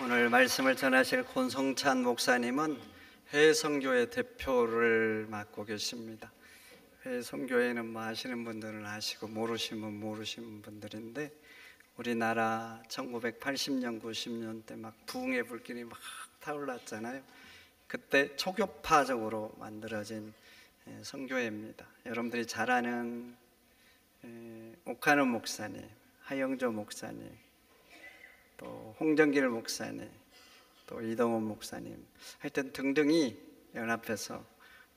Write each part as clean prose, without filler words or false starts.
오늘 말씀을 전하실 권성찬 목사님은 해성교회 대표를 맡고 계십니다. 해성교회는 뭐 아시는 분들은 아시고 모르시면 모르시는 분들인데, 우리나라 1980년, 90년 때 막 부흥의 불길이 막 타올랐잖아요. 그때 초교파적으로 만들어진 성교회입니다. 여러분들이 잘 아는 옥하는 목사님, 하영조 목사님, 또 홍정길 목사님, 또 이동원 목사님, 하여튼 등등이 연합해서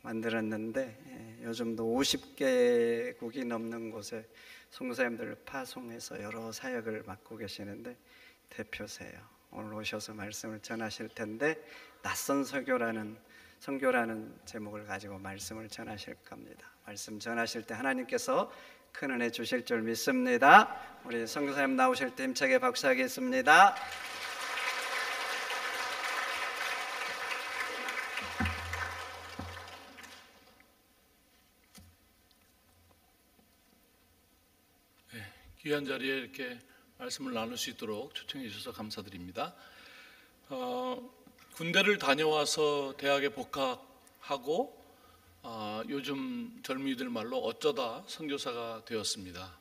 만들었는데, 요즘도 50개국이 넘는 곳에 선교사님들을 파송해서 여러 사역을 맡고 계시는데 대표세요. 오늘 오셔서 말씀을 전하실 텐데, 낯선 선교라는 제목을 가지고 말씀을 전하실 겁니다. 말씀 전하실 때 하나님께서 큰 은혜 주실 줄 믿습니다. 우리 선교사님 나오실 때 힘차게 박수하겠습니다. 귀한 자리에 이렇게 말씀을 나눌 수 있도록 초청해 주셔서 감사드립니다. 군대를 다녀와서 대학에 복학하고 요즘 젊은이들 말로 어쩌다 선교사가 되었습니다.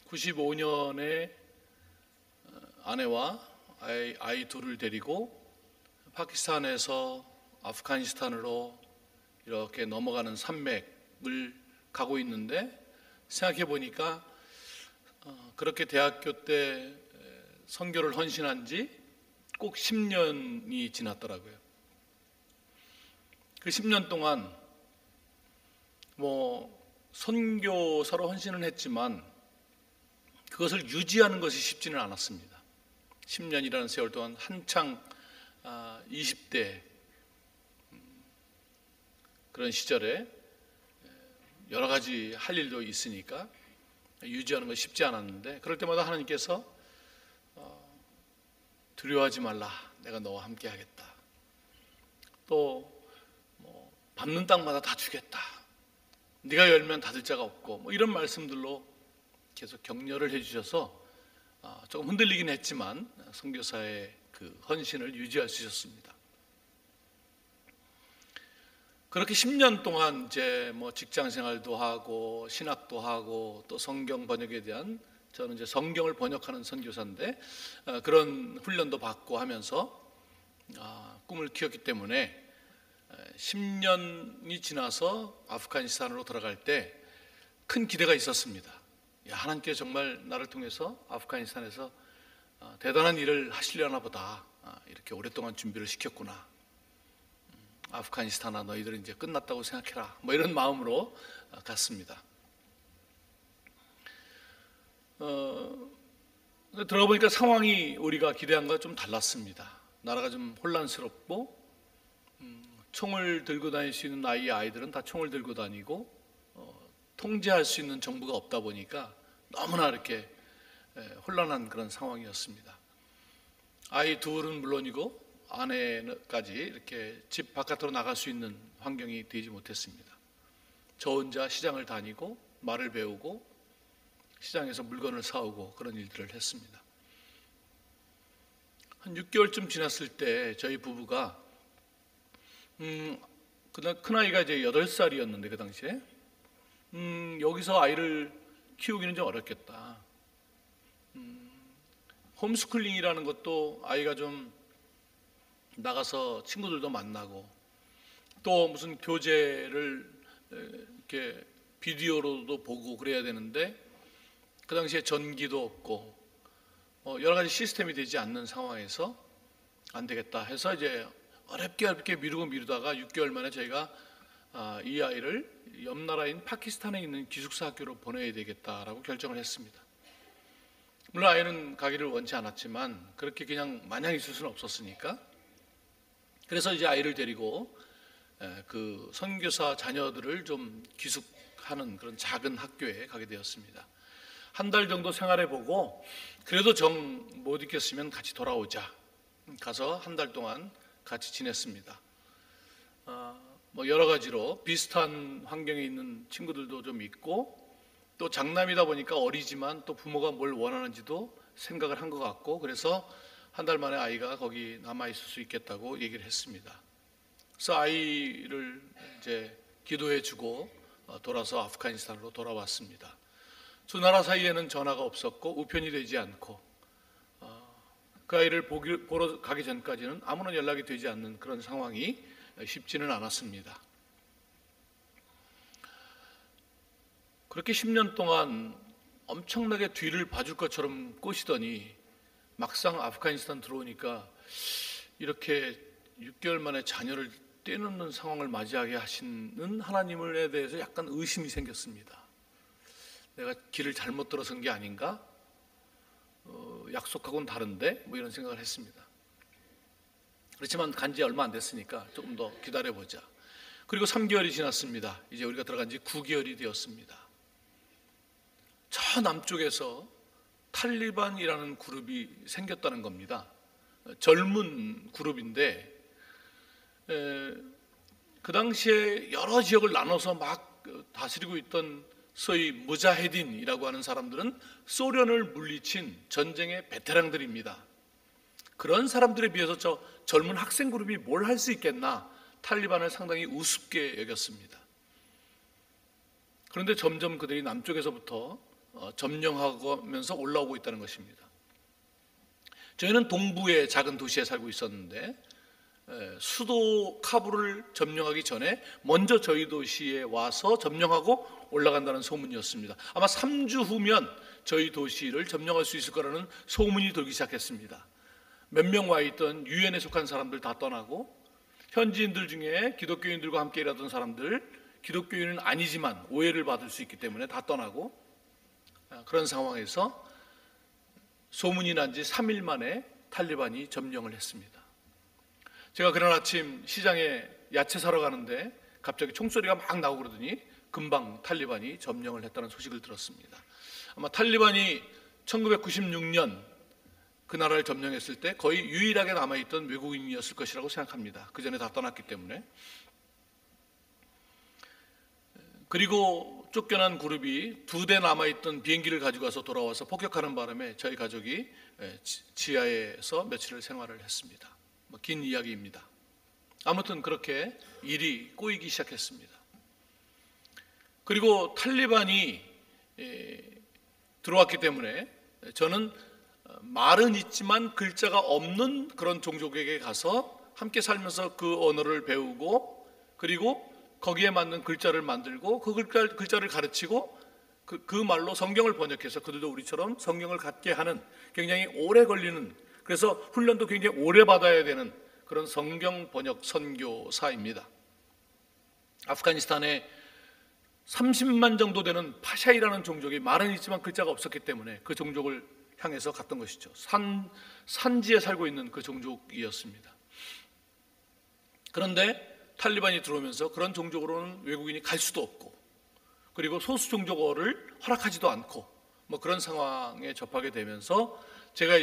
95년에 아내와 아이 둘을 데리고 파키스탄에서 아프가니스탄으로 이렇게 넘어가는 산맥을 가고 있는데, 생각해 보니까 그렇게 대학교 때 선교를 헌신한 지 꼭 10년이 지났더라고요. 그 10년 동안 선교사로 헌신을 했지만 그것을 유지하는 것이 쉽지는 않았습니다. 10년이라는 세월 동안 한창 20대 그런 시절에 여러 가지 할 일도 있으니까 유지하는 것이 쉽지 않았는데, 그럴 때마다 하나님께서 두려워하지 말라, 내가 너와 함께 하겠다. 또 밟는 땅마다 다 주겠다. 네가 열면 닫을 자가 없고, 이런 말씀들로 계속 격려를 해주셔서 조금 흔들리긴 했지만 선교사의 그 헌신을 유지할 수 있었습니다. 그렇게 10년 동안 이제 직장 생활도 하고 신학도 하고 또 성경 번역에 대한, 저는 이제 성경을 번역하는 선교사인데 그런 훈련도 받고 하면서 꿈을 키웠기 때문에 10년이 지나서 아프가니스탄으로 들어갈 때 큰 기대가 있었습니다. 하나님께 정말 나를 통해서 아프가니스탄에서 대단한 일을 하시려나 보다. 이렇게 오랫동안 준비를 시켰구나. 아프가니스탄아, 너희들은 이제 끝났다고 생각해라. 이런 마음으로 갔습니다. 들어가 보니까 상황이 우리가 기대한 것과 좀 달랐습니다. 나라가 좀 혼란스럽고, 총을 들고 다닐 수 있는 아이들은 다 총을 들고 다니고, 통제할 수 있는 정부가 없다 보니까 너무나 이렇게 혼란한 그런 상황이었습니다. 아이 둘은 물론이고 아내까지 이렇게 집 바깥으로 나갈 수 있는 환경이 되지 못했습니다. 저 혼자 시장을 다니고 말을 배우고 시장에서 물건을 사오고 그런 일들을 했습니다. 한 6개월쯤 지났을 때 저희 부부가 큰아이가 이제 8살이었는데 그 당시에 여기서 아이를 키우기는 좀 어렵겠다. 홈스쿨링이라는 것도 아이가 좀 나가서 친구들도 만나고 또 무슨 교재를 이렇게 비디오로도 보고 그래야 되는데 그 당시에 전기도 없고 여러 가지 시스템이 되지 않는 상황에서 안 되겠다 해서 이제 어렵게 미루다가 6개월 만에 저희가 이 아이를 옆 나라인 파키스탄에 있는 기숙사 학교로 보내야 되겠다라고 결정을 했습니다. 물론 아이는 가기를 원치 않았지만 그렇게 그냥 마냥 있을 수는 없었으니까, 그래서 이제 아이를 데리고 그 선교사 자녀들을 좀 기숙하는 그런 작은 학교에 가게 되었습니다. 한 달 정도 생활해보고 그래도 정 못 있겠으면 같이 돌아오자. 가서 한 달 동안 같이 지냈습니다. 여러 가지로 비슷한 환경에 있는 친구들도 좀 있고 또 장남이다 보니까 어리지만 또 부모가 뭘 원하는지도 생각을 한 것 같고, 그래서 한 달 만에 아이가 거기 남아 있을 수 있겠다고 얘기를 했습니다. 그래서 아이를 이제 기도해주고 돌아서 아프가니스탄으로 돌아왔습니다. 두 나라 사이에는 전화가 없었고 우편이 되지 않고 그 아이를 보러 가기 전까지는 아무런 연락이 되지 않는 그런 상황이 쉽지는 않았습니다. 그렇게 10년 동안 엄청나게 뒤를 봐줄 것처럼 꼬시더니 막상 아프가니스탄 들어오니까 이렇게 6개월 만에 자녀를 떼놓는 상황을 맞이하게 하시는 하나님에 대해서 약간 의심이 생겼습니다. 내가 길을 잘못 들어선 게 아닌가? 약속하고는 다른데? 뭐 이런 생각을 했습니다. 그렇지만 간지 얼마 안 됐으니까 조금 더 기다려보자. 그리고 3개월이 지났습니다. 이제 우리가 들어간 지 9개월이 되었습니다. 저 남쪽에서 탈리반이라는 그룹이 생겼다는 겁니다. 젊은 그룹인데 그 당시에 여러 지역을 나눠서 막 다스리고 있던 소위 무자헤딘이라고 하는 사람들은 소련을 물리친 전쟁의 베테랑들입니다. 그런 사람들에 비해서 저 젊은 학생 그룹이 뭘 할 수 있겠나 탈리반을 상당히 우습게 여겼습니다. 그런데 점점 그들이 남쪽에서부터 점령하면서 올라오고 있다는 것입니다. 저희는 동부의 작은 도시에 살고 있었는데 수도 카불을 점령하기 전에 먼저 저희 도시에 와서 점령하고 올라간다는 소문이었습니다. 아마 3주 후면 저희 도시를 점령할 수 있을 거라는 소문이 돌기 시작했습니다. 몇 명 와 있던 유엔에 속한 사람들 다 떠나고 현지인들 중에 기독교인들과 함께 일하던 사람들, 기독교인은 아니지만 오해를 받을 수 있기 때문에 다 떠나고, 그런 상황에서 소문이 난 지 3일 만에 탈리반이 점령을 했습니다. 제가 그날 아침 시장에 야채 사러 가는데 갑자기 총소리가 막 나오고 그러더니 금방 탈리반이 점령을 했다는 소식을 들었습니다. 아마 탈리반이 1996년 그 나라를 점령했을 때 거의 유일하게 남아있던 외국인이었을 것이라고 생각합니다. 그 전에 다 떠났기 때문에. 그리고 쫓겨난 그룹이 2대 남아있던 비행기를 가지고 와서 돌아와서 폭격하는 바람에 저희 가족이 지하에서 며칠을 생활을 했습니다. 긴 이야기입니다. 아무튼 그렇게 일이 꼬이기 시작했습니다. 그리고 탈리반이 들어왔기 때문에 저는 말은 있지만 글자가 없는 그런 종족에게 가서 함께 살면서 그 언어를 배우고, 그리고 거기에 맞는 글자를 만들고 그 글자를 가르치고 그 말로 성경을 번역해서 그들도 우리처럼 성경을 갖게 하는, 굉장히 오래 걸리는, 그래서 훈련도 굉장히 오래 받아야 되는 그런 성경 번역 선교사입니다. 아프가니스탄에 30만 정도 되는 파샤이라는 종족이 말은 있지만 글자가 없었기 때문에 그 종족을 향해서 갔던 것이죠. 산지에 살고 있는 그 종족이었습니다. 그런데 탈리반이 들어오면서 그런 종족으로는 외국인이 갈 수도 없고, 그리고 소수 종족어를 허락하지도 않고 그런 상황에 접하게 되면서 제가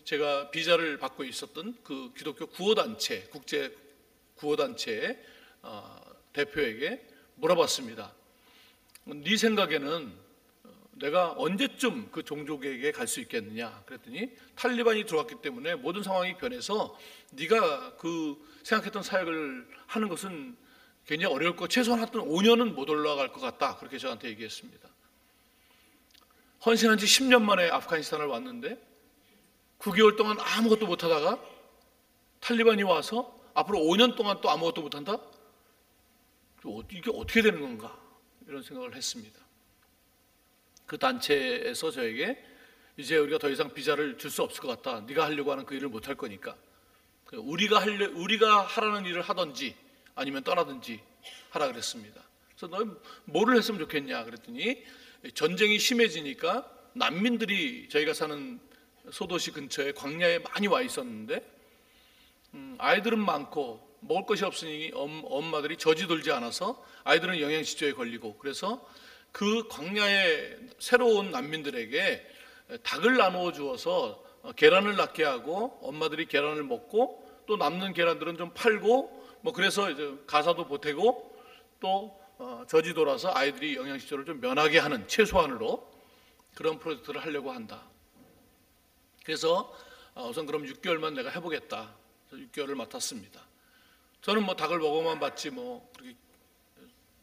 제가 비자를 받고 있었던 그 기독교 구호단체, 국제 구호단체의 대표에게 물어봤습니다. 네 생각에는 내가 언제쯤 그 종족에게 갈 수 있겠느냐 그랬더니, 탈리반이 들어왔기 때문에 모든 상황이 변해서 네가 그 생각했던 사역을 하는 것은 굉장히 어려울 거, 최소한 한 5년은 못 올라갈 것 같다, 그렇게 저한테 얘기했습니다. 헌신한 지 10년 만에 아프가니스탄을 왔는데 9개월 동안 아무것도 못하다가 탈리반이 와서 앞으로 5년 동안 또 아무것도 못한다? 이게 어떻게 되는 건가, 이런 생각을 했습니다. 그 단체에서 저에게 이제 우리가 더 이상 비자를 줄 수 없을 것 같다, 네가 하려고 하는 그 일을 못 할 거니까 우리가 하라는 일을 하든지 아니면 떠나든지 하라 그랬습니다. 그래서 너 뭐를 했으면 좋겠냐 그랬더니, 전쟁이 심해지니까 난민들이 저희가 사는 소도시 근처에 광야에 많이 와 있었는데 아이들은 많고 먹을 것이 없으니 엄마들이 저지 돌지 않아서 아이들은 영양실조에 걸리고, 그래서 그 광야에 새로운 난민들에게 닭을 나누어 주어서 계란을 낳게 하고, 엄마들이 계란을 먹고 또 남는 계란들은 좀 팔고, 그래서 이제 가사도 보태고 또 저지도라서 아이들이 영양실조를 좀 면하게 하는 최소한으로 그런 프로젝트를 하려고 한다. 그래서 우선 그럼 6개월만 내가 해보겠다. 6개월을 맡았습니다. 저는 뭐 닭을 먹어만 봤지 뭐 그렇게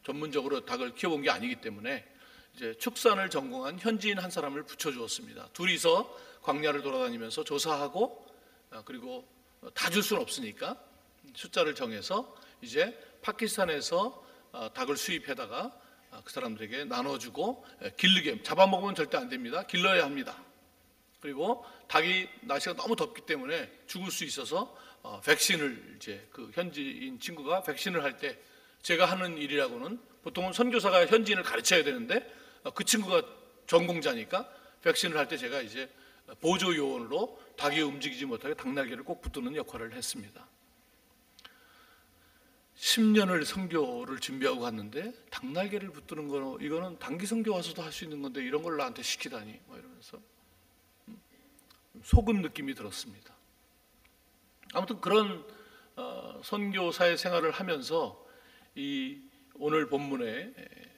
전문적으로 닭을 키워본 게 아니기 때문에 이제 축산을 전공한 현지인 한 사람을 붙여주었습니다. 둘이서 광야를 돌아다니면서 조사하고 그리고 다 줄 수는 없으니까 숫자를 정해서 이제 파키스탄에서 닭을 수입해다가 그 사람들에게 나눠주고 길르게 잡아먹으면 절대 안 됩니다. 길러야 합니다. 그리고 닭이 날씨가 너무 덥기 때문에 죽을 수 있어서 백신을 이제 그 현지인 친구가 백신을 할 때 제가 하는 일이라고는 보통은 선교사가 현지인을 가르쳐야 되는데 그 친구가 전공자니까 백신을 할 때 제가 이제 보조 요원으로 닭이 움직이지 못하게 닭날개를 꼭 붙드는 역할을 했습니다. 10년을 선교를 준비하고 갔는데 닭날개를 붙드는 거 이거는 단기 선교 와서도 할 수 있는 건데 이런 걸 나한테 시키다니 뭐 이러면서 속은 느낌이 들었습니다. 아무튼 그런 선교사의 생활을 하면서 이 오늘 본문에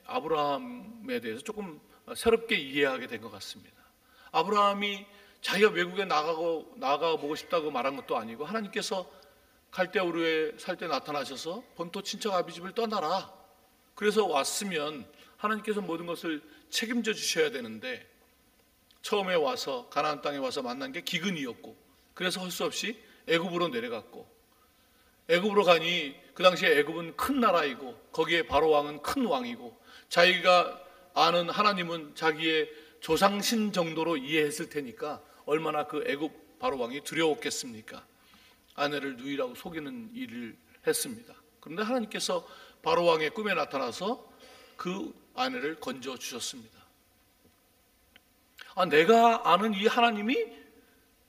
아브라함에 대해서 조금 새롭게 이해하게 된 것 같습니다. 아브라함이 자기가 외국에 나가보고 싶다고 말한 것도 아니고 하나님께서 갈대아 우르에 살 때 나타나셔서 본토 친척 아비 집을 떠나라. 그래서 왔으면 하나님께서 모든 것을 책임져 주셔야 되는데 처음에 와서 가나안 땅에 와서 만난 게 기근이었고 그래서 할 수 없이 애굽으로 내려갔고 애굽으로 가니 그 당시에 애굽은 큰 나라이고 거기에 바로 왕은 큰 왕이고 자기가 아는 하나님은 자기의 조상신 정도로 이해했을 테니까 얼마나 그 애굽 바로 왕이 두려웠겠습니까? 아내를 누이라고 속이는 일을 했습니다. 그런데 하나님께서 바로 왕의 꿈에 나타나서 그 아내를 건져 주셨습니다. 내가 아는 이 하나님이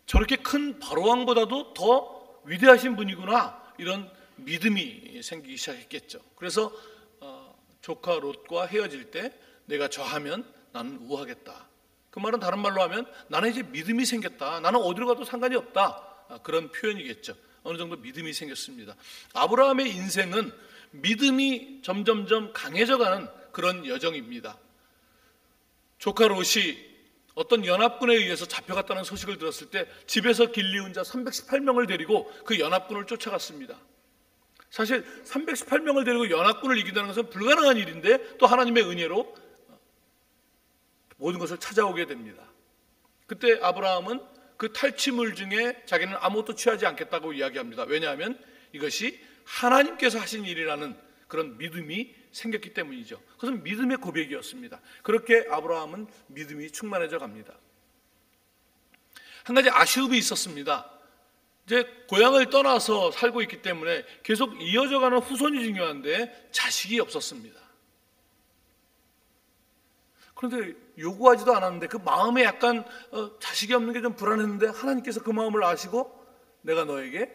저렇게 큰 바로 왕보다도 더 위대하신 분이구나 이런 믿음이 생기기 시작했겠죠. 그래서 조카 롯과 헤어질 때 내가 저하면 나는 우하겠다. 그 말은 다른 말로 하면 나는 이제 믿음이 생겼다. 나는 어디로 가도 상관이 없다. 그런 표현이겠죠. 어느 정도 믿음이 생겼습니다. 아브라함의 인생은 믿음이 점점점 강해져가는 그런 여정입니다. 조카 롯이 어떤 연합군에 의해서 잡혀갔다는 소식을 들었을 때 집에서 길리운 자 318명을 데리고 그 연합군을 쫓아갔습니다. 사실 318명을 데리고 연합군을 이긴다는 것은 불가능한 일인데 또 하나님의 은혜로 모든 것을 찾아오게 됩니다. 그때 아브라함은 그 탈취물 중에 자기는 아무것도 취하지 않겠다고 이야기합니다. 왜냐하면 이것이 하나님께서 하신 일이라는 그런 믿음이 생겼기 때문이죠. 그것은 믿음의 고백이었습니다. 그렇게 아브라함은 믿음이 충만해져 갑니다. 한 가지 아쉬움이 있었습니다. 이제 고향을 떠나서 살고 있기 때문에 계속 이어져가는 후손이 중요한데 자식이 없었습니다. 그런데 요구하지도 않았는데 그 마음에 약간 자식이 없는 게 좀 불안했는데 하나님께서 그 마음을 아시고 내가 너에게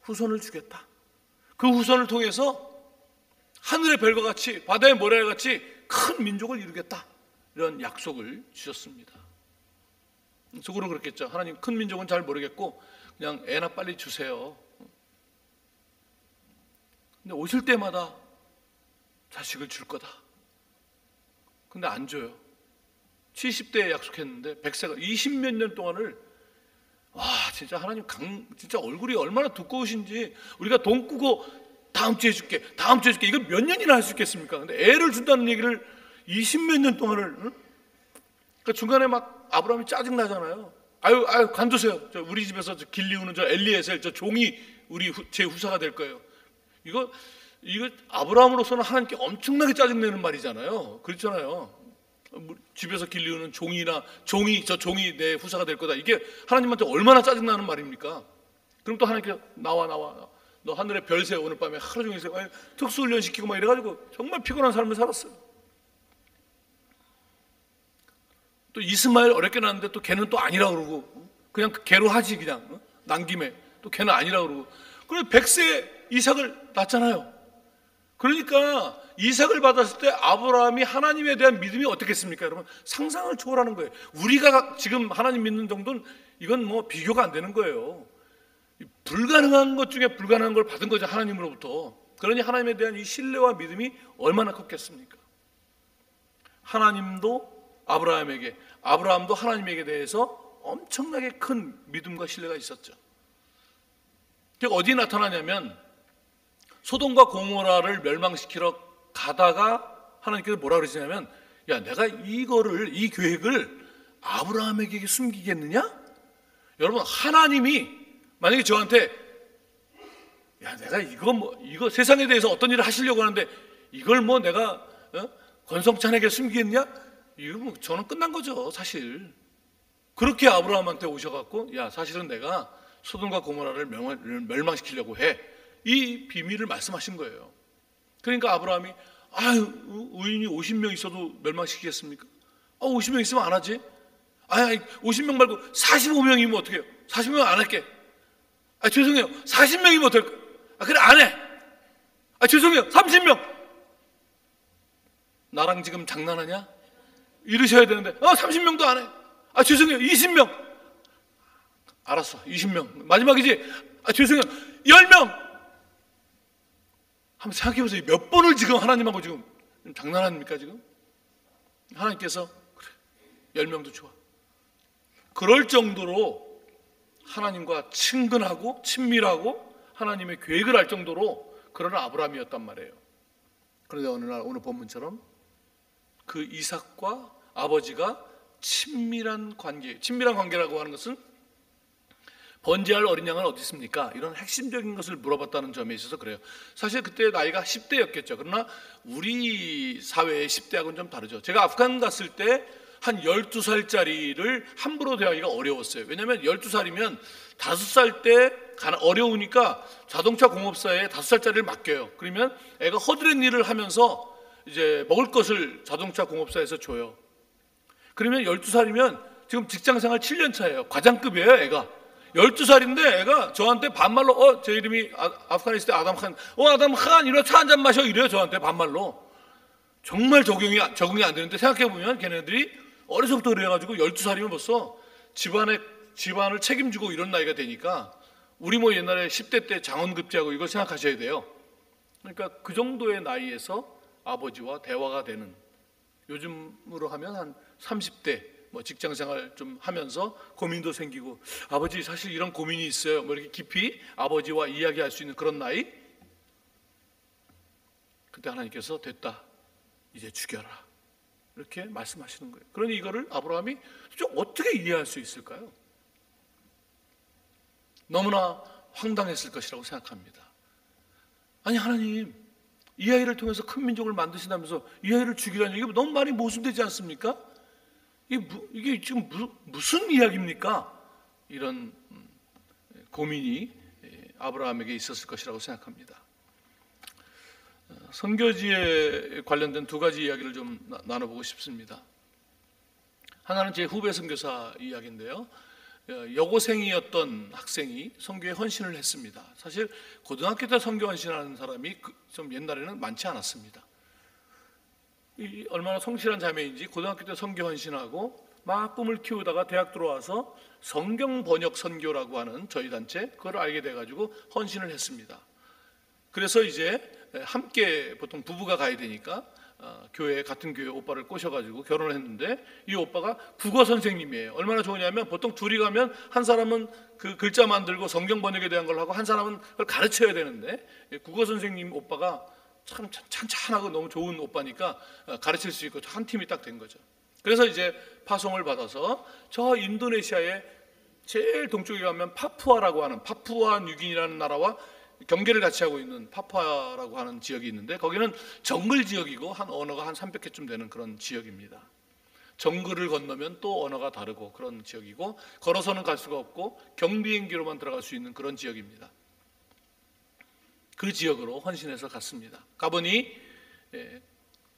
후손을 주겠다. 그 후손을 통해서 하늘의 별과 같이 바다의 모래와 같이 큰 민족을 이루겠다. 이런 약속을 주셨습니다. 속으로 그렇겠죠. 하나님 큰 민족은 잘 모르겠고 그냥 애나 빨리 주세요. 근데 오실 때마다 자식을 줄 거다. 근데 안 줘요. 70대에 약속했는데 100세가 20몇 년 동안을 진짜 하나님 진짜 얼굴이 얼마나 두꺼우신지 우리가 돈 꾸고 다음 주에 줄게 이걸 몇 년이나 할 수 있겠습니까? 근데 애를 준다는 얘기를 20몇 년 동안을 그러니까 중간에 막 아브라함이 짜증나잖아요. 아유 관두세요. 우리 집에서 길리우는 저 엘리에셀 저 종이 제 후사가 될 거예요. 이거 아브라함으로서는 하나님께 엄청나게 짜증내는 말이잖아요. 그렇잖아요. 집에서 길리우는 종이 내 후사가 될 거다. 이게 하나님한테 얼마나 짜증나는 말입니까? 그럼 또 하나님께서 나와 너 하늘에 별 세워 오늘 밤에 하루 종일 세워 특수훈련 시키고 막 이래가지고 정말 피곤한 삶을 살았어요. 또 이스마엘 어렵게 낳았는데 또 걔는 또 아니라 그러고 그냥 걔로 하지 그냥 난 김에 또 걔는 아니라 그러고 그래서 100세 이삭을 낳았잖아요. 그러니까 이삭을 받았을 때 아브라함이 하나님에 대한 믿음이 어떻겠습니까? 여러분 상상을 초월하는 거예요. 우리가 지금 하나님 믿는 정도는 이건 뭐 비교가 안 되는 거예요. 불가능한 것 중에 불가능한 걸 받은 거죠. 하나님으로부터. 그러니 하나님에 대한 이 신뢰와 믿음이 얼마나 컸겠습니까? 하나님도 아브라함도 하나님에게 대해서 엄청나게 큰 믿음과 신뢰가 있었죠. 그게 어디 나타나냐면 소돔과 고모라를 멸망시키러 가다가 하나님께서 뭐라 그러시냐면, 야, 내가 이 계획을 아브라함에게 숨기겠느냐? 여러분, 하나님이 만약에 저한테, 야, 내가 이거 세상에 대해서 어떤 일을 하시려고 하는데 이걸 뭐 내가 권성찬에게 숨기겠냐? 이거 뭐 저는 끝난 거죠, 사실. 그렇게 아브라함한테 오셔갖고, 야, 사실은 내가 소돔과 고모라를 멸망시키려고 해. 이 비밀을 말씀하신 거예요. 그러니까 아브라함이, 의인이 50명 있어도 멸망시키겠습니까? 50명 있으면 안 하지. 50명 말고 45명이면 어떻게 해요? 45명 안 할게. 죄송해요. 40명이면 어떨까? 그래, 안 해. 죄송해요. 30명. 나랑 지금 장난하냐? 이러셔야 되는데, 30명도 안 해. 죄송해요. 20명. 알았어. 20명. 마지막이지. 죄송해요. 10명. 한번 생각해 보세요. 몇 번을 지금 하나님하고 지금 장난합니까, 지금? 하나님께서, 그래, 10명도 좋아. 그럴 정도로 하나님과 친근하고 친밀하고 하나님의 계획을 알 정도로 그런 아브라함이었단 말이에요. 그런데 어느 날 오늘 본문처럼 그 이삭과 아버지가 친밀한 관계라고 하는 것은 번제할 어린 양은 어디 있습니까? 이런 핵심적인 것을 물어봤다는 점에 있어서 그래요. 사실 그때 나이가 10대였겠죠. 그러나 우리 사회의 10대하고는 좀 다르죠. 제가 아프간 갔을 때 한 12살짜리를 함부로 대하기가 어려웠어요. 왜냐하면 12살이면 5살 때 어려우니까 자동차 공업사에 5살짜리를 맡겨요. 그러면 애가 허드렛 일을 하면서 이제 먹을 것을 자동차 공업사에서 줘요. 그러면 12살이면 지금 직장생활 7년 차예요. 과장급이에요, 애가. 12살인데 애가 저한테 반말로 제 이름이 아프간에 있을 때 아담 칸 이래 차 한잔 마셔 이래요. 저한테 반말로. 정말 적응이 안 되는데 생각해보면 걔네들이 어려서부터 그래가지고 12살이면 벌써 집안을 책임지고 이런 나이가 되니까 우리 뭐 옛날에 10대 때 장원급제하고 이걸 생각하셔야 돼요. 그러니까 그 정도의 나이에서 아버지와 대화가 되는, 요즘으로 하면 한 30대 뭐 직장생활 좀 하면서 고민도 생기고, 아버지 사실 이런 고민이 있어요, 뭐 이렇게 깊이 아버지와 이야기할 수 있는 그런 나이. 그때 하나님께서 됐다, 이제 죽여라, 이렇게 말씀하시는 거예요. 그러니 이거를 아브라함이 어떻게 이해할 수 있을까요? 너무나 황당했을 것이라고 생각합니다. 아니, 하나님 이 아이를 통해서 큰 민족을 만드신다면서 이 아이를 죽이라는 얘기가 너무 말이 모순되지 않습니까? 이게 지금 무슨 이야기입니까? 이런 고민이 아브라함에게 있었을 것이라고 생각합니다. 선교지에 관련된 두 가지 이야기를 좀 나눠보고 싶습니다. 하나는 제 후배 선교사 이야기인데요. 여고생이었던 학생이 선교에 헌신을 했습니다. 사실 고등학교 때 선교 헌신하는 사람이 좀 옛날에는 많지 않았습니다. 얼마나 성실한 자매인지 고등학교 때 선교 헌신하고 막 꿈을 키우다가 대학 들어와서 성경 번역 선교라고 하는 저희 단체, 그걸 알게 돼가지고 헌신을 했습니다. 그래서 이제 함께 보통 부부가 가야 되니까 같은 교회 오빠를 꼬셔가지고 결혼을 했는데, 이 오빠가 국어 선생님이에요. 얼마나 좋으냐면 보통 둘이 가면 한 사람은 그 글자 만들고 성경 번역에 대한 걸 하고 한 사람은 그걸 가르쳐야 되는데, 국어 선생님 오빠가 참 찬찬하고 너무 좋은 오빠니까 가르칠 수 있고 한 팀이 딱 된 거죠. 그래서 이제 파송을 받아서 저 인도네시아의 제일 동쪽에 가면 파푸아 뉴기니라는 나라와 경계를 같이 하고 있는 파푸아라고 하는 지역이 있는데, 거기는 정글 지역이고 한 언어가 한 300개쯤 되는 그런 지역입니다. 정글을 건너면 또 언어가 다르고 그런 지역이고, 걸어서는 갈 수가 없고 경비행기로만 들어갈 수 있는 그런 지역입니다. 그 지역으로 헌신해서 갔습니다. 가보니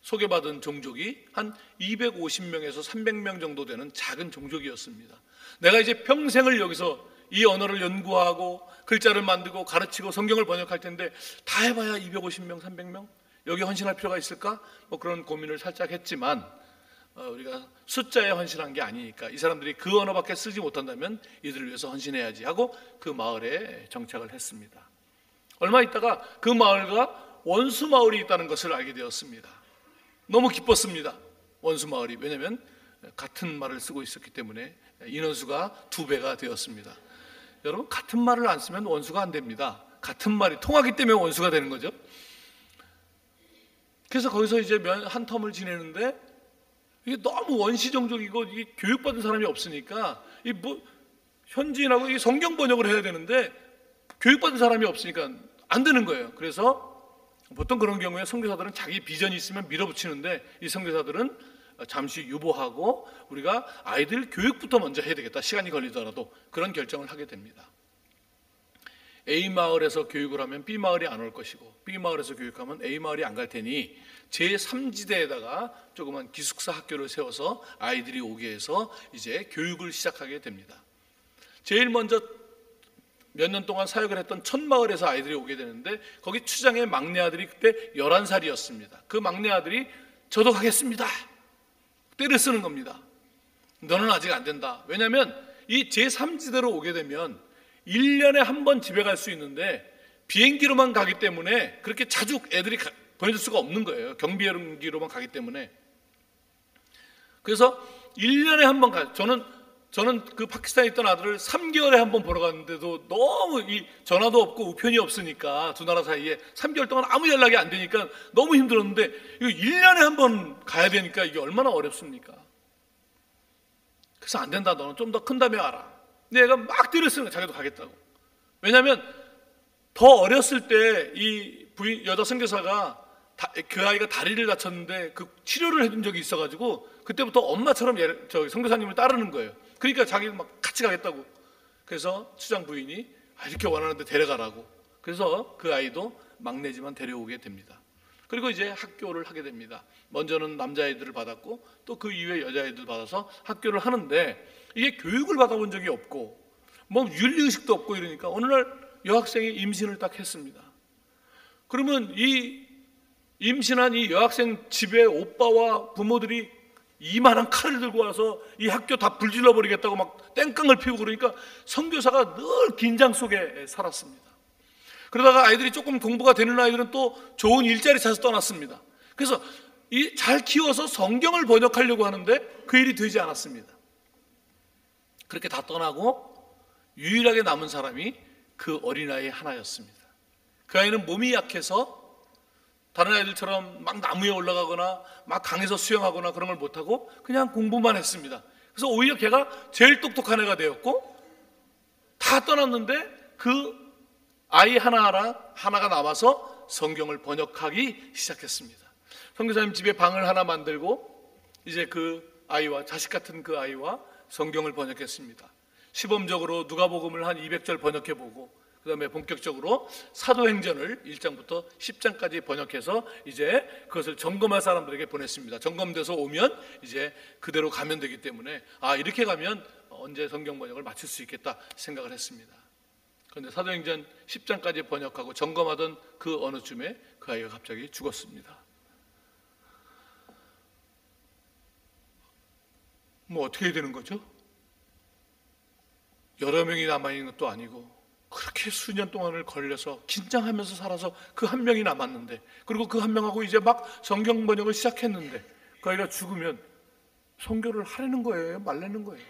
소개받은 종족이 한 250명에서 300명 정도 되는 작은 종족이었습니다. 내가 이제 평생을 여기서 이 언어를 연구하고 글자를 만들고 가르치고 성경을 번역할 텐데 다 해봐야 250명, 300명? 여기 헌신할 필요가 있을까? 뭐 그런 고민을 살짝 했지만 우리가 숫자에 헌신한 게 아니니까 이 사람들이 그 언어밖에 쓰지 못한다면 이들을 위해서 헌신해야지 하고 그 마을에 정착을 했습니다. 얼마 있다가 그 마을과 원수 마을이 있다는 것을 알게 되었습니다. 너무 기뻤습니다. 원수 마을이. 왜냐하면 같은 말을 쓰고 있었기 때문에 인원수가 2배가 되었습니다. 여러분, 같은 말을 안 쓰면 원수가 안 됩니다. 같은 말이 통하기 때문에 원수가 되는 거죠. 그래서 거기서 이제 한 텀을 지내는데 이게 너무 원시정적이고 이게 교육받은 사람이 없으니까 이 뭐 현지인하고 이 성경 번역을 해야 되는데 교육받은 사람이 없으니까 안 되는 거예요. 그래서 보통 그런 경우에 선교사들은 자기 비전이 있으면 밀어붙이는데 이 선교사들은 잠시 유보하고 우리가 아이들 교육부터 먼저 해야 되겠다. 시간이 걸리더라도 그런 결정을 하게 됩니다. A 마을에서 교육을 하면 B 마을이 안 올 것이고 B 마을에서 교육하면 A 마을이 안 갈 테니 제3지대에다가 조그만 기숙사 학교를 세워서 아이들이 오게 해서 이제 교육을 시작하게 됩니다. 제일 먼저 몇 년 동안 사역을 했던 천마을에서 아이들이 오게 되는데 거기 추장의 막내 아들이 그때 11살이었습니다. 그 막내 아들이 저도 가겠습니다. 때를 쓰는 겁니다. 너는 아직 안 된다. 왜냐하면 이 제3지대로 오게 되면 1년에 한 번 집에 갈 수 있는데 비행기로만 가기 때문에 그렇게 자주 애들이 보내줄 수가 없는 거예요. 경비행기로만 가기 때문에. 그래서 1년에 한 번 가요. 저는 그 파키스탄에 있던 아들을 3개월에 한 번 보러 갔는데도 너무 이 전화도 없고 우편이 없으니까 두 나라 사이에 3개월 동안 아무 연락이 안 되니까 너무 힘들었는데 이거 1년에 한 번 가야 되니까 이게 얼마나 어렵습니까? 그래서 안 된다. 너는 좀 더 큰 다음에 와라. 근데 얘가 막 띠를 쓰는 거야. 자기도 가겠다고. 왜냐하면 더 어렸을 때 이 부인 여자 선교사가 그 아이가 다리를 다쳤는데 그 치료를 해준 적이 있어가지고 그때부터 엄마처럼 선교사님을 따르는 거예요. 그러니까 자기는 막 같이 가겠다고. 그래서 추장 부인이 이렇게 원하는데 데려가라고. 그래서 그 아이도 막내지만 데려오게 됩니다. 그리고 이제 학교를 하게 됩니다. 먼저는 남자아이들을 받았고 또 그 이후에 여자아이들 받아서 학교를 하는데 이게 교육을 받아본 적이 없고 뭐 윤리의식도 없고 이러니까 어느 날 여학생이 임신을 딱 했습니다. 그러면 이 임신한 이 여학생 집에 오빠와 부모들이 이만한 칼을 들고 와서 이 학교 다 불질러 버리겠다고 막 땡깡을 피우고 그러니까 선교사가 늘 긴장 속에 살았습니다. 그러다가 아이들이 조금 공부가 되는 아이들은 또 좋은 일자리 찾아서 떠났습니다. 그래서 이 잘 키워서 성경을 번역하려고 하는데 그 일이 되지 않았습니다. 그렇게 다 떠나고 유일하게 남은 사람이 그 어린아이 하나였습니다. 그 아이는 몸이 약해서 다른 아이들처럼 막 나무에 올라가거나 막 강에서 수영하거나 그런 걸 못하고 그냥 공부만 했습니다. 그래서 오히려 걔가 제일 똑똑한 애가 되었고 다 떠났는데 그 아이 하나가 남아서 성경을 번역하기 시작했습니다. 선교사님 집에 방을 하나 만들고 이제 그 아이와 자식 같은 그 아이와 성경을 번역했습니다. 시범적으로 누가복음을 한 200절 번역해보고 그 다음에 본격적으로 사도행전을 1장부터 10장까지 번역해서 이제 그것을 점검할 사람들에게 보냈습니다. 점검돼서 오면 이제 그대로 가면 되기 때문에 이렇게 가면 언제 성경 번역을 마칠 수 있겠다 생각을 했습니다. 그런데 사도행전 10장까지 번역하고 점검하던 그 어느 쯤에 그 아이가 갑자기 죽었습니다. 뭐 어떻게 해야 되는 거죠? 여러 명이 남아있는 것도 아니고 그렇게 수년 동안을 걸려서 긴장하면서 살아서 그 한 명이 남았는데 그리고 그 한 명하고 이제 막 성경 번역을 시작했는데 그 아이가 죽으면 선교를 하려는 거예요? 말라는 거예요?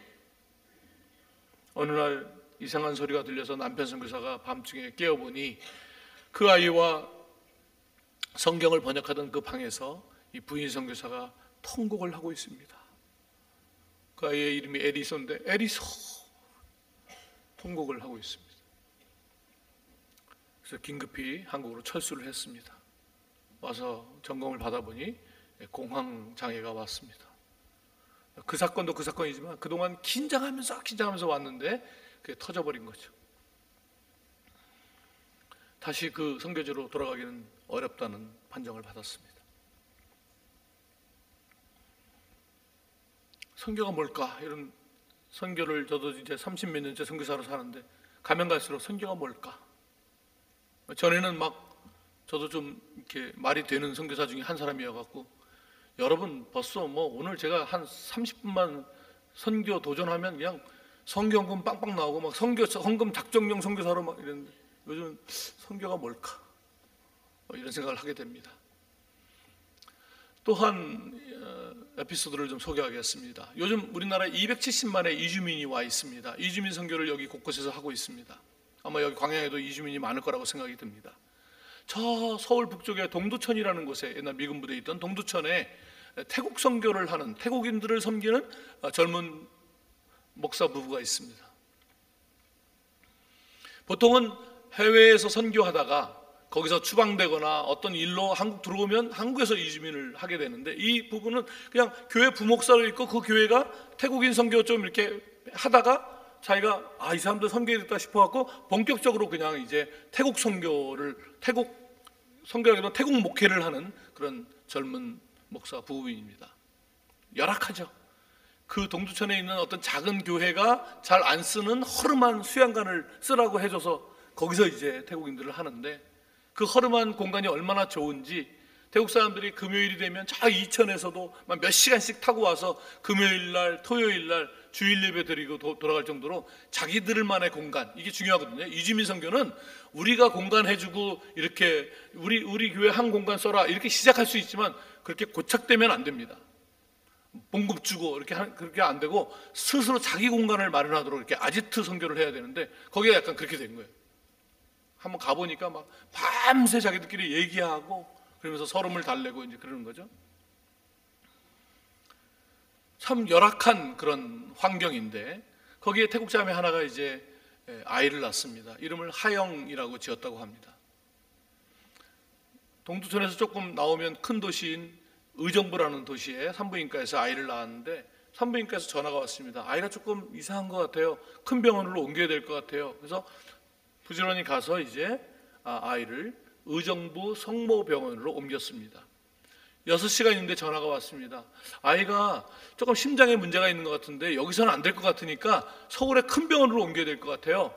어느 날 이상한 소리가 들려서 남편 선교사가 밤중에 깨어보니 그 아이와 성경을 번역하던 그 방에서 이 부인 선교사가 통곡을 하고 있습니다. 그 아이의 이름이 에리소인데 에리소 통곡을 하고 있습니다. 그래서 긴급히 한국으로 철수를 했습니다. 와서 점검을 받아보니 공황 장애가 왔습니다. 그 사건도 그 사건이지만 그동안 긴장하면서 왔는데 그게 터져버린 거죠. 다시 그 선교지로 돌아가기는 어렵다는 판정을 받았습니다. 선교가 뭘까? 이런 선교를 저도 이제 30몇 년째 선교사로 사는데 가면 갈수록 선교가 뭘까? 전에는 막 저도 좀 이렇게 말이 되는 선교사 중에 한 사람이어갖고 여러분 벌써 뭐 오늘 제가 한 30분만 선교 도전하면 그냥 성경금 빵빵 나오고 막 헌금 작정용 선교사로 막 이랬는데 요즘 선교가 뭘까? 이런 생각을 하게 됩니다. 또한 에피소드를 좀 소개하겠습니다. 요즘 우리나라에 270만의 이주민이 와 있습니다. 이주민 선교를 여기 곳곳에서 하고 있습니다. 아마 여기 광양에도 이주민이 많을 거라고 생각이 듭니다. 저 서울 북쪽의 동두천이라는 곳에, 옛날 미군 부대에 있던 동두천에 태국 선교를 하는, 태국인들을 섬기는 젊은 목사 부부가 있습니다. 보통은 해외에서 선교하다가 거기서 추방되거나 어떤 일로 한국 들어오면 한국에서 이주민을 하게 되는데, 이 부부는 그냥 교회 부목사로 있고 그 교회가 태국인 선교 좀 이렇게 하다가 자기가 이 사람들 선교해야겠다 싶어갖고 본격적으로 그냥 이제 태국 선교를, 태국 선교라기보다 태국 목회를 하는 그런 젊은 목사 부부입니다. 열악하죠. 그 동두천에 있는 어떤 작은 교회가 잘 안 쓰는 허름한 수양관을 쓰라고 해줘서 거기서 이제 태국인들을 하는데, 그 허름한 공간이 얼마나 좋은지 태국 사람들이 금요일이 되면 저 이천에서도 몇 시간씩 타고 와서 금요일날, 토요일날 주일 예배 드리고 돌아갈 정도로 자기들만의 공간, 이게 중요하거든요. 이주민 선교는 우리가 공간 해주고 이렇게 우리 교회 한 공간 써라 이렇게 시작할 수 있지만 그렇게 고착되면 안 됩니다. 봉급 주고 그렇게 안 되고 스스로 자기 공간을 마련하도록 이렇게 아지트 선교를 해야 되는데, 거기가 약간 그렇게 된 거예요. 한번 가보니까 막 밤새 자기들끼리 얘기하고 그러면서 서름을 달래고 이제 그러는 거죠. 참 열악한 그런 환경인데, 거기에 태국 자매 하나가 이제 아이를 낳습니다. 이름을 하영이라고 지었다고 합니다. 동두천에서 조금 나오면 큰 도시인 의정부라는 도시에 산부인과에서 아이를 낳았는데, 산부인과에서 전화가 왔습니다. 아이가 조금 이상한 것 같아요. 큰 병원으로 옮겨야 될 것 같아요. 그래서 부지런히 가서 이제 아이를 의정부 성모병원으로 옮겼습니다. 6시간 있는데 전화가 왔습니다. 아이가 조금 심장에 문제가 있는 것 같은데 여기서는 안 될 것 같으니까 서울의 큰 병원으로 옮겨야 될 것 같아요.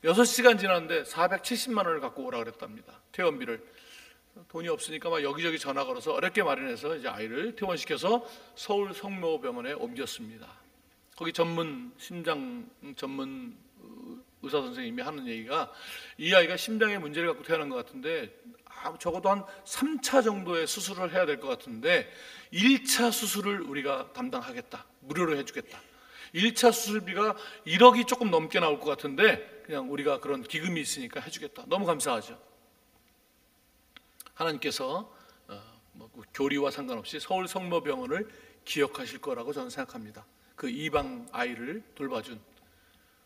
6시간 지났는데 470만 원을 갖고 오라 그랬답니다. 퇴원비를. 돈이 없으니까 막 여기저기 전화 걸어서 어렵게 마련해서 이제 아이를 퇴원시켜서 서울 성모병원에 옮겼습니다. 거기 심장 전문 의사 선생님이 하는 얘기가, 이 아이가 심장에 문제를 갖고 태어난 것 같은데 적어도 한 3차 정도의 수술을 해야 될 것 같은데 1차 수술을 우리가 담당하겠다, 무료로 해주겠다. 1차 수술비가 1억이 조금 넘게 나올 것 같은데 그냥 우리가 그런 기금이 있으니까 해주겠다. 너무 감사하죠. 하나님께서 교리와 상관없이 서울 성모병원을 기억하실 거라고 저는 생각합니다. 그 이방 아이를 돌봐준.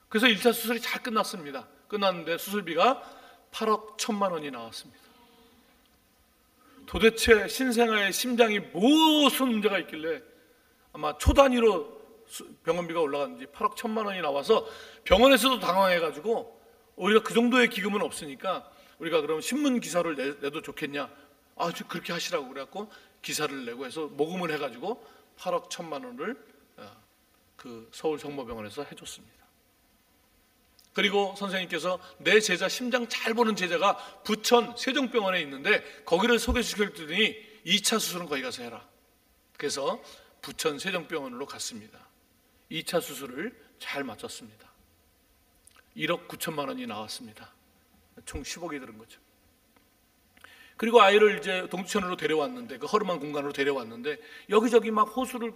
그래서 1차 수술이 잘 끝났습니다. 끝났는데 수술비가 8억 1천만 원이 나왔습니다. 도대체 신생아의 심장이 무슨 문제가 있길래 아마 초 단위로 병원비가 올라갔는지 8억 1천만 원이 나와서 병원에서도 당황해가지고, 우리가 그 정도의 기금은 없으니까 우리가 그럼 신문 기사를 내도 좋겠냐, 그렇게 하시라고 그래갖고 기사를 내고 해서 모금을 해가지고 8억 1천만 원을 그 서울 성모병원에서 해줬습니다. 그리고 선생님께서 내 제자, 심장 잘 보는 제자가 부천 세종병원에 있는데 거기를 소개시켜주더니 2차 수술은 거기 가서 해라. 그래서 부천 세종병원으로 갔습니다. 2차 수술을 잘 마쳤습니다. 1억 9천만 원이 나왔습니다. 총 10억이 들은 거죠. 그리고 아이를 이제 동두천으로 데려왔는데, 그 허름한 공간으로 데려왔는데 여기저기 막 호수를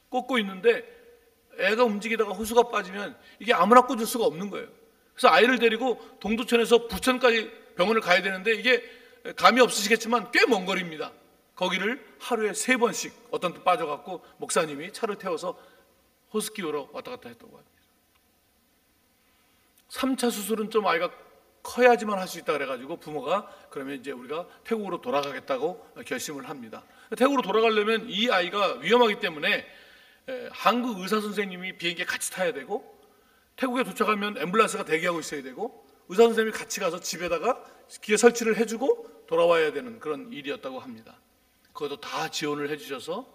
꽂고 있는데 애가 움직이다가 호수가 빠지면 이게 아무나 꽂을 수가 없는 거예요. 그래서 아이를 데리고 동두천에서 부천까지 병원을 가야 되는데, 이게 감이 없으시겠지만 꽤 먼 거리입니다. 거기를 하루에 3번씩 어떤 때 빠져갖고 목사님이 차를 태워서 호스키우러 왔다 갔다 했다고 합니다. 3차 수술은 좀 아이가 커야지만 할 수 있다 그래가지고 부모가 그러면 이제 우리가 태국으로 돌아가겠다고 결심을 합니다. 태국으로 돌아가려면 이 아이가 위험하기 때문에 한국 의사 선생님이 비행기에 같이 타야 되고, 태국에 도착하면 앰뷸런스가 대기하고 있어야 되고, 의사 선생님이 같이 가서 집에다가 기계 설치를 해주고 돌아와야 되는 그런 일이었다고 합니다. 그것도 다 지원을 해주셔서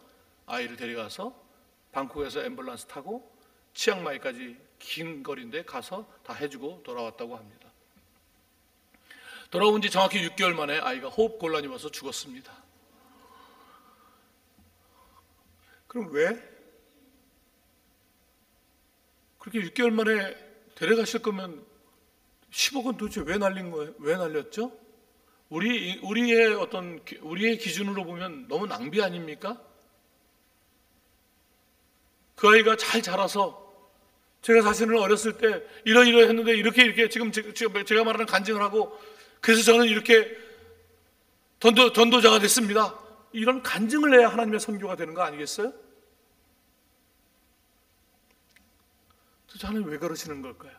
아이를 데려가서 방콕에서 앰뷸런스 타고 치앙마이까지 긴 거리인데 가서 다 해주고 돌아왔다고 합니다. 돌아온 지 정확히 6개월 만에 아이가 호흡곤란이 와서 죽었습니다. 그럼 왜? 그렇게 6개월 만에 데려가실 거면 10억은 도대체 왜 날린 거예요? 왜 날렸죠? 우리의 기준으로 보면 너무 낭비 아닙니까? 그 아이가 잘 자라서 제가 자신을 어렸을 때 이러이러했는데 이렇게 지금 제가 말하는 간증을 하고 그래서 저는 이렇게 전도자가 됐습니다. 이런 간증을 해야 하나님의 선교가 되는 거 아니겠어요? 도대체 하나님 왜 그러시는 걸까요?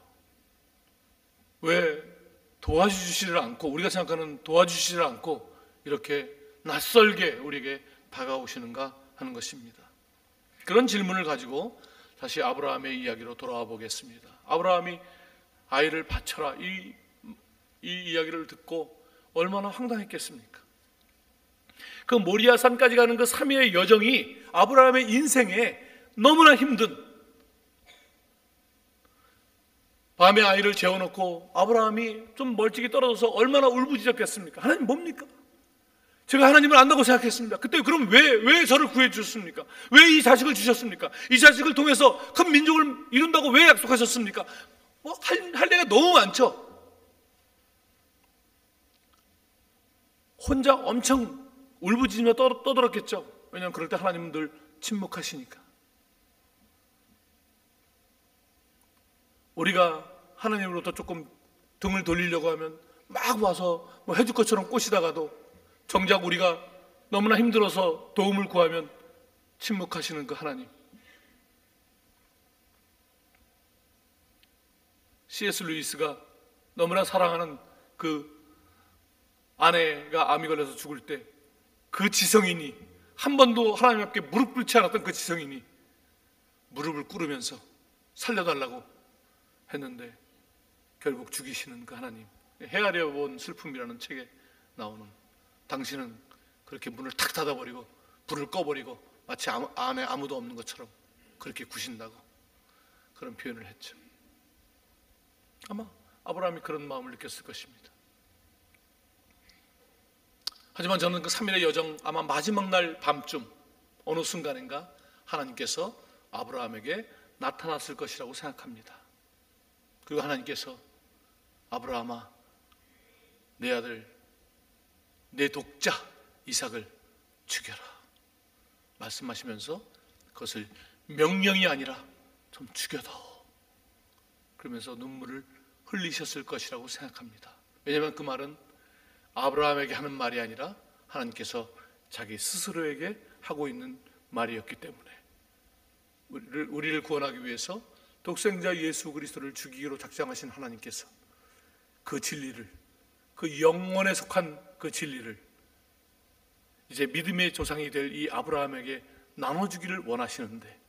왜 도와주시지를 않고 우리가 생각하는 도와주시지를 않고 이렇게 낯설게 우리에게 다가오시는가 하는 것입니다. 그런 질문을 가지고 다시 아브라함의 이야기로 돌아와 보겠습니다. 아브라함이 아이를 바쳐라 이 이야기를 듣고 얼마나 황당했겠습니까? 그 모리아산까지 가는 그 3일의 여정이 아브라함의 인생에 너무나 힘든, 밤에 아이를 재워놓고 아브라함이 좀 멀찍이 떨어져서 얼마나 울부짖었겠습니까? 하나님 뭡니까? 제가 하나님을 안다고 생각했습니다. 그때 그럼 왜 저를 구해 주셨습니까? 왜 이 자식을 주셨습니까? 이 자식을 통해서 큰 민족을 이룬다고 왜 약속하셨습니까? 할 얘기가 너무 많죠. 혼자 엄청 울부짖으며 떠들었겠죠. 왜냐하면 그럴 때 하나님은 늘 침묵하시니까. 우리가 하나님으로부터 조금 등을 돌리려고 하면 막 와서 뭐 해줄 것처럼 꼬시다가도 정작 우리가 너무나 힘들어서 도움을 구하면 침묵하시는 그 하나님. C.S. 루이스가 너무나 사랑하는 그 아내가 암이 걸려서 죽을 때 그 지성인이, 한 번도 하나님 앞에 무릎 꿇지 않았던 그 지성인이 무릎을 꿇으면서 살려달라고 했는데 결국 죽이시는 그 하나님. 헤아려 본 슬픔이라는 책에 나오는, 당신은 그렇게 문을 탁 닫아버리고 불을 꺼버리고 마치 안에 아무도 없는 것처럼 그렇게 구신다고 그런 표현을 했죠. 아마 아브라함이 그런 마음을 느꼈을 것입니다. 하지만 저는 그 3일의 여정 아마 마지막 날 밤쯤 어느 순간인가 하나님께서 아브라함에게 나타났을 것이라고 생각합니다. 그리고 하나님께서 아브라함아, 내 아들, 내 독자 이삭을 죽여라 말씀하시면서 그것을 명령이 아니라 좀 죽여다오 그러면서 눈물을 흘리셨을 것이라고 생각합니다. 왜냐하면 그 말은 아브라함에게 하는 말이 아니라 하나님께서 자기 스스로에게 하고 있는 말이었기 때문에 우리를 구원하기 위해서 독생자 예수 그리스도를 죽이기로 작정하신 하나님께서 그 진리를, 그 영원에 속한 그 진리를 이제 믿음의 조상이 될 이 아브라함에게 나눠주기를 원하시는데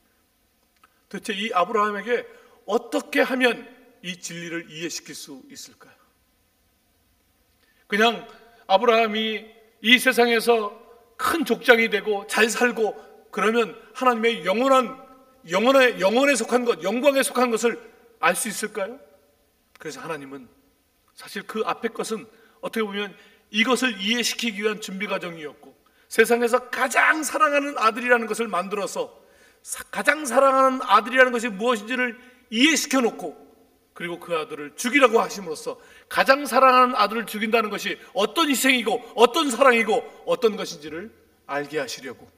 도대체 이 아브라함에게 어떻게 하면 이 진리를 이해시킬 수 있을까요? 그냥 아브라함이 이 세상에서 큰 족장이 되고 잘 살고 그러면 하나님의 영원에 속한 것, 영광에 속한 것을 알 수 있을까요? 그래서 하나님은 사실 그 앞의 것은 어떻게 보면 이것을 이해시키기 위한 준비 과정이었고 세상에서 가장 사랑하는 아들이라는 것을 만들어서 가장 사랑하는 아들이라는 것이 무엇인지를 이해시켜 놓고 그리고 그 아들을 죽이라고 하심으로써 가장 사랑하는 아들을 죽인다는 것이 어떤 희생이고 어떤 사랑이고 어떤 것인지를 알게 하시려고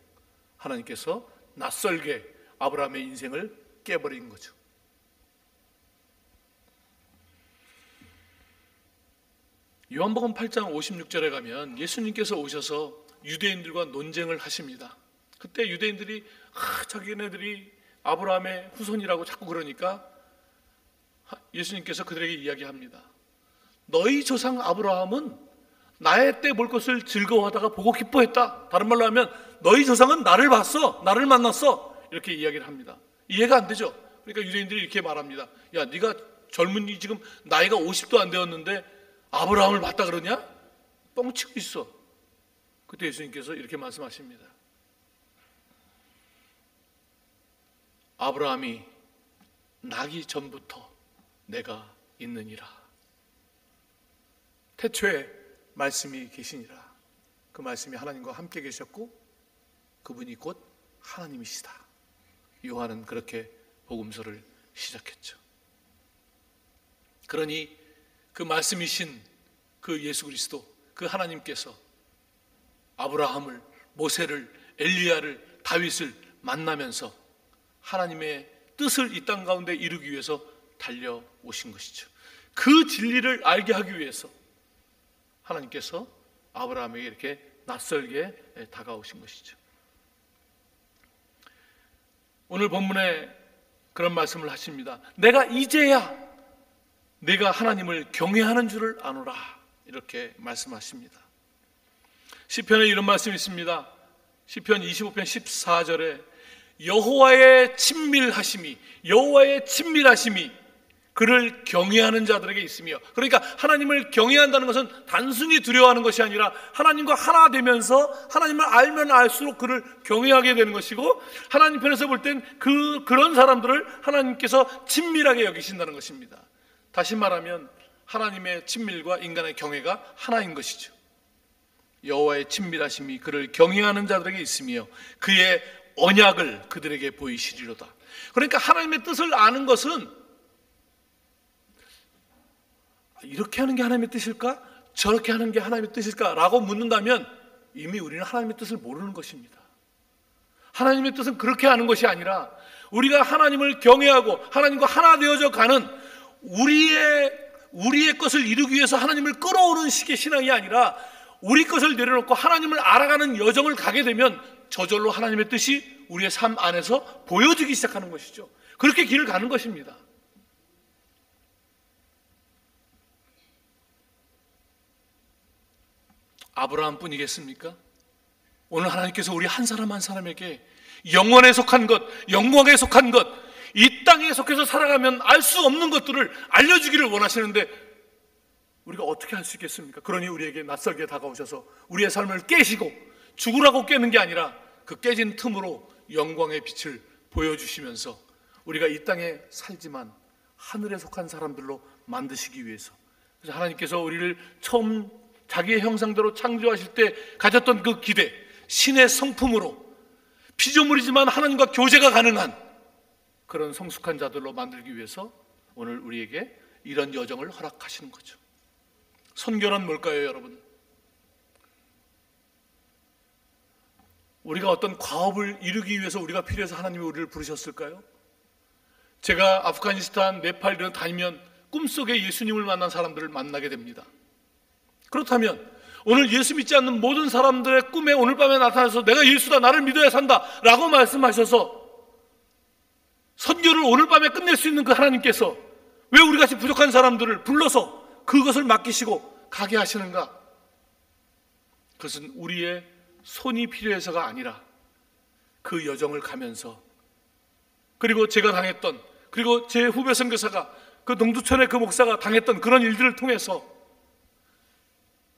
하나님께서 낯설게 아브라함의 인생을 깨버린 거죠. 요한복음 8장 56절에 가면 예수님께서 오셔서 유대인들과 논쟁을 하십니다. 그때 유대인들이 자기네들이 아브라함의 후손이라고 자꾸 그러니까 예수님께서 그들에게 이야기합니다. 너희 조상 아브라함은 나의 때 볼 것을 즐거워하다가 보고 기뻐했다. 다른 말로 하면 너희 조상은 나를 봤어, 나를 만났어, 이렇게 이야기를 합니다. 이해가 안 되죠. 그러니까 유대인들이 이렇게 말합니다. 야, 네가 젊은이 지금 나이가 50도 안 되었는데 아브라함을 봤다 그러냐? 뻥치고 있어. 그때 예수님께서 이렇게 말씀하십니다. 아브라함이 나기 전부터 내가 있느니라. 태초에 말씀이 계시니라. 그 말씀이 하나님과 함께 계셨고 그분이 곧 하나님이시다. 요한은 그렇게 복음서를 시작했죠. 그러니 그 말씀이신 그 예수 그리스도, 그 하나님께서 아브라함을, 모세를, 엘리야를, 다윗을 만나면서 하나님의 뜻을 이 땅 가운데 이루기 위해서 달려오신 것이죠. 그 진리를 알게 하기 위해서 하나님께서 아브라함에게 이렇게 낯설게 다가오신 것이죠. 오늘 본문에 그런 말씀을 하십니다. 내가 이제야 내가 하나님을 경외하는 줄을 아노라, 이렇게 말씀하십니다. 시편에 이런 말씀이 있습니다. 시편 25편 14절에 여호와의 친밀하심이 그를 경외하는 자들에게 있으며, 그러니까 하나님을 경외한다는 것은 단순히 두려워하는 것이 아니라 하나님과 하나 되면서 하나님을 알면 알수록 그를 경외하게 되는 것이고, 하나님 편에서 볼 땐 그런 사람들을 하나님께서 친밀하게 여기신다는 것입니다. 다시 말하면 하나님의 친밀과 인간의 경외가 하나인 것이죠. 여호와의 친밀하심이 그를 경외하는 자들에게 있으며 그의 언약을 그들에게 보이시리로다. 그러니까 하나님의 뜻을 아는 것은 이렇게 하는 게 하나님의 뜻일까? 저렇게 하는 게 하나님의 뜻일까? 라고 묻는다면 이미 우리는 하나님의 뜻을 모르는 것입니다. 하나님의 뜻은 그렇게 하는 것이 아니라 우리가 하나님을 경외하고 하나님과 하나 되어져 가는 우리의 것을 이루기 위해서 하나님을 끌어오는 식의 신앙이 아니라 우리 것을 내려놓고 하나님을 알아가는 여정을 가게 되면 저절로 하나님의 뜻이 우리의 삶 안에서 보여지기 시작하는 것이죠. 그렇게 길을 가는 것입니다. 아브라함 뿐이겠습니까? 오늘 하나님께서 우리 한 사람 한 사람에게 영원에 속한 것, 영광에 속한 것, 이 땅에 속해서 살아가면 알 수 없는 것들을 알려주기를 원하시는데 우리가 어떻게 할 수 있겠습니까? 그러니 우리에게 낯설게 다가오셔서 우리의 삶을 깨시고, 죽으라고 깨는 게 아니라 그 깨진 틈으로 영광의 빛을 보여주시면서 우리가 이 땅에 살지만 하늘에 속한 사람들로 만드시기 위해서, 그래서 하나님께서 우리를 처음 자기의 형상대로 창조하실 때 가졌던 그 기대, 신의 성품으로 피조물이지만 하나님과 교제가 가능한 그런 성숙한 자들로 만들기 위해서 오늘 우리에게 이런 여정을 허락하시는 거죠. 선교는 뭘까요, 여러분? 우리가 어떤 과업을 이루기 위해서 우리가 필요해서 하나님이 우리를 부르셨을까요? 제가 아프가니스탄, 네팔 이런 다니면 꿈속에 예수님을 만난 사람들을 만나게 됩니다. 그렇다면 오늘 예수 믿지 않는 모든 사람들의 꿈에 오늘 밤에 나타나서 내가 예수다, 나를 믿어야 산다 라고 말씀하셔서 선교를 오늘 밤에 끝낼 수 있는 그 하나님께서 왜 우리같이 부족한 사람들을 불러서 그것을 맡기시고 가게 하시는가? 그것은 우리의 손이 필요해서가 아니라 그 여정을 가면서, 그리고 제가 당했던, 그리고 제 후배 선교사가 그 농두천의 그 목사가 당했던 그런 일들을 통해서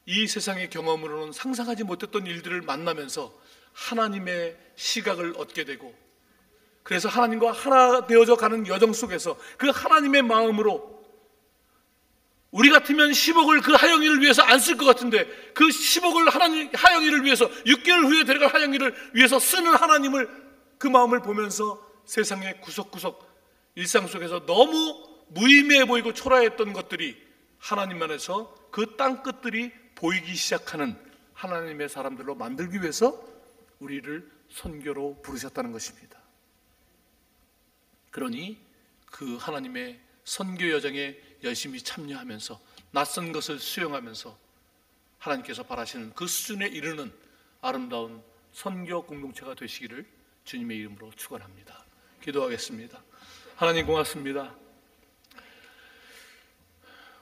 이 세상의 경험으로는 상상하지 못했던 일들을 만나면서 하나님의 시각을 얻게 되고, 그래서 하나님과 하나 되어져 가는 여정 속에서 그 하나님의 마음으로, 우리 같으면 10억을 그 하영이를 위해서 안 쓸 것 같은데 그 10억을 하영이를 위해서, 6개월 후에 데려갈 하영이를 위해서 쓰는 하나님을, 그 마음을 보면서 세상의 구석구석 일상 속에서 너무 무의미해 보이고 초라했던 것들이 하나님 안에서 그 땅끝들이 보이기 시작하는 하나님의 사람들로 만들기 위해서 우리를 선교로 부르셨다는 것입니다. 그러니 그 하나님의 선교 여정에 열심히 참여하면서 낯선 것을 수용하면서 하나님께서 바라시는 그 수준에 이르는 아름다운 선교 공동체가 되시기를 주님의 이름으로 축원합니다. 기도하겠습니다. 하나님 고맙습니다.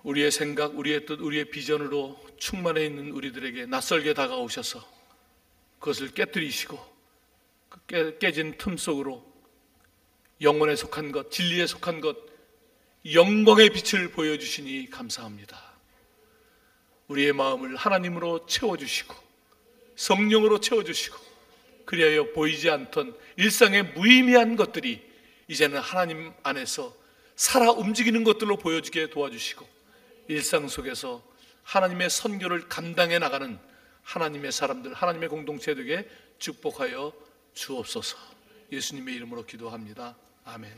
우리의 생각, 우리의 뜻, 우리의 비전으로 충만해 있는 우리들에게 낯설게 다가오셔서 그것을 깨뜨리시고 그 깨진 틈 속으로 영혼에 속한 것, 진리에 속한 것, 영광의 빛을 보여주시니 감사합니다. 우리의 마음을 하나님으로 채워주시고 성령으로 채워주시고, 그리하여 보이지 않던 일상의 무의미한 것들이 이제는 하나님 안에서 살아 움직이는 것들로 보여지게 도와주시고, 일상 속에서 하나님의 선교를 감당해 나가는 하나님의 사람들, 하나님의 공동체 되게 축복하여 주옵소서. 예수님의 이름으로 기도합니다. 아멘.